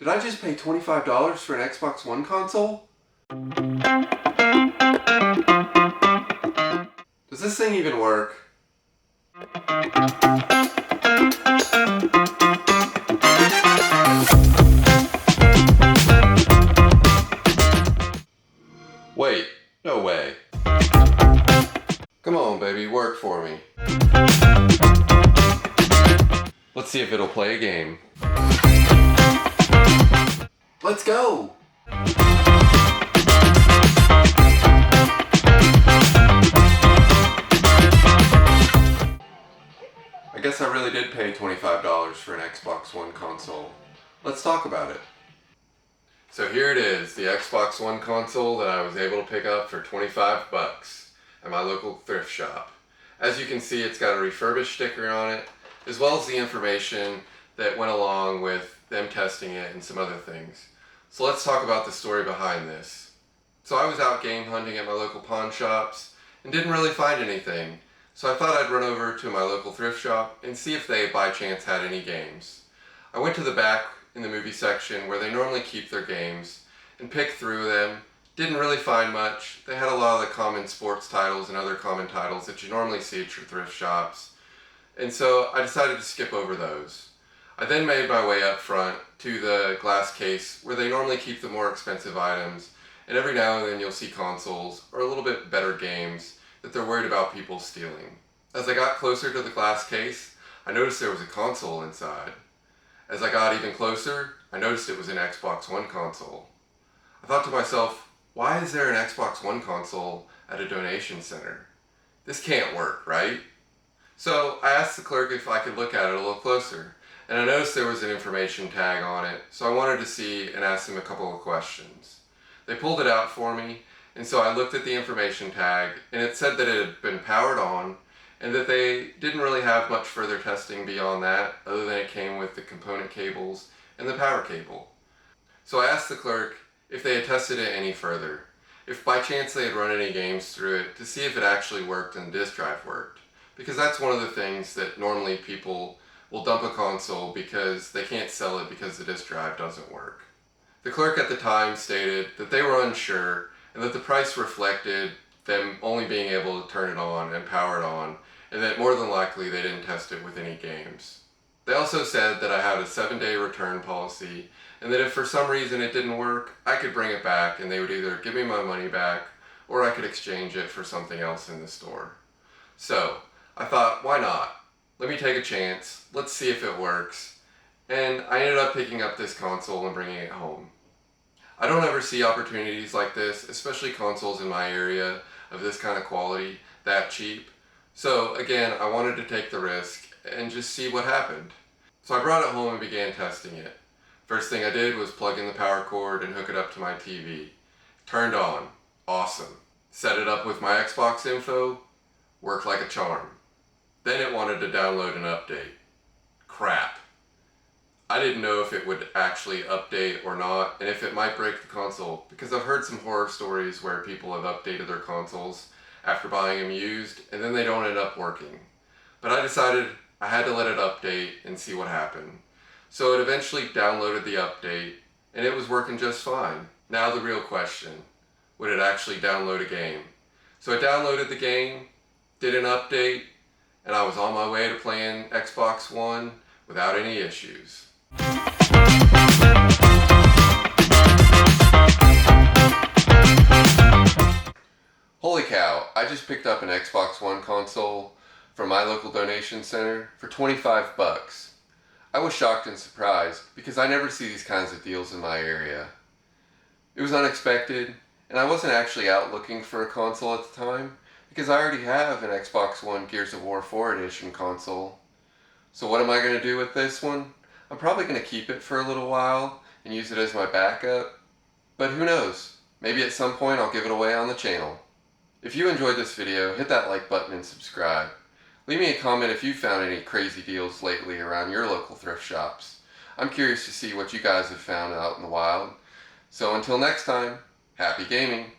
Did I just pay $25 for an Xbox One console? Does this thing even work? Wait, no way. Come on, baby, work for me. Let's see if it'll play a game. Let's go! I guess I really did pay $25 for an Xbox One console. Let's talk about it. So here it is, the Xbox One console that I was able to pick up for 25 bucks at my local thrift shop. As you can see, it's got a refurbished sticker on it, as well as the information that went along with them testing it and some other things. So let's talk about the story behind this. So I was out game hunting at my local pawn shops and didn't really find anything. So I thought I'd run over to my local thrift shop and see if they by chance had any games. I went to the back in the movie section where they normally keep their games and picked through them. Didn't really find much. They had a lot of the common sports titles and other common titles that you normally see at your thrift shops. And so I decided to skip over those. I then made my way up front to the glass case where they normally keep the more expensive items, and every now and then you'll see consoles or a little bit better games that they're worried about people stealing. As I got closer to the glass case, I noticed there was a console inside. As I got even closer, I noticed it was an Xbox One console. I thought to myself, why is there an Xbox One console at a donation center? This can't work, right? So I asked the clerk if I could look at it a little closer, and I noticed there was an information tag on it, so I wanted to see and ask them a couple of questions. They pulled it out for me, and so I looked at the information tag, and it said that it had been powered on, and that they didn't really have much further testing beyond that, other than it came with the component cables and the power cable. So I asked the clerk if they had tested it any further, if by chance they had run any games through it to see if it actually worked and the disk drive worked. Because that's one of the things that normally people will dump a console because they can't sell it because the disk drive doesn't work. The clerk at the time stated that they were unsure and that the price reflected them only being able to turn it on and power it on, and that more than likely they didn't test it with any games. They also said that I had a 7-day return policy, and that if for some reason it didn't work, I could bring it back and they would either give me my money back or I could exchange it for something else in the store. So I thought, why not? Let me take a chance, let's see if it works. And I ended up picking up this console and bringing it home. I don't ever see opportunities like this, especially consoles in my area of this kind of quality, that cheap. So again, I wanted to take the risk and just see what happened. So I brought it home and began testing it. First thing I did was plug in the power cord and hook it up to my TV. Turned on. Awesome. Set it up with my Xbox info. Worked like a charm. Then it wanted to download an update. Crap. I didn't know if it would actually update or not, and if it might break the console, because I've heard some horror stories where people have updated their consoles after buying them used, and then they don't end up working. But I decided I had to let it update and see what happened. So it eventually downloaded the update, and it was working just fine. Now the real question, would it actually download a game? So I downloaded the game, did an update, and I was on my way to playing Xbox One without any issues. Holy cow, I just picked up an Xbox One console from my local donation center for 25 bucks. I was shocked and surprised because I never see these kinds of deals in my area. It was unexpected, and I wasn't actually out looking for a console at the time because I already have an Xbox One Gears of War 4 Edition console. So what am I going to do with this one? I'm probably going to keep it for a little while and use it as my backup. But who knows? Maybe at some point I'll give it away on the channel. If you enjoyed this video, hit that like button and subscribe. Leave me a comment if you found any crazy deals lately around your local thrift shops. I'm curious to see what you guys have found out in the wild. So until next time, happy gaming!